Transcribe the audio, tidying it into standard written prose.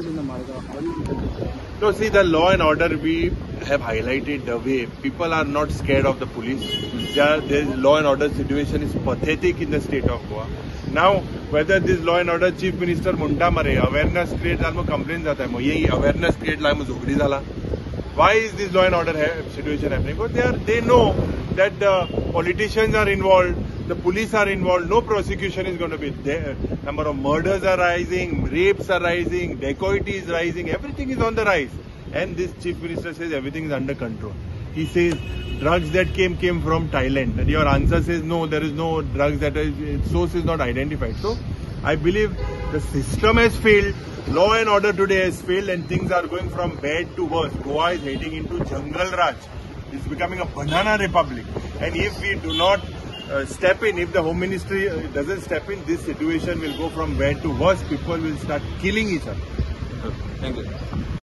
in the Marga. How do you look at it? No, see, the law and order, we have highlighted the way people are not scared of the police. The law and order situation is pathetic in the state of Goa. Now, whether this law and order chief minister munta mare awareness create almo complaint jata hai, yehi awareness create la mo zogdi zala. Why is this law and order situation happening? Because they know that the politicians are involved, the police are involved, no prosecution is going to be there. Number of murders are rising, rapes are rising, dacoity is rising, everything is on the rise. And this chief minister says everything is under control. He says drugs that came from Thailand. And your answer says no, there is no drugs that its source is not identified. So I believe the system has failed, law and order today has failed, and things are going from bad to worse. Goa is heading into Jungle Raj. It's becoming a banana republic. And if we do not step in, if the Home Ministry doesn't step in, this situation will go from bad to worse. People will start killing each other. Thank you.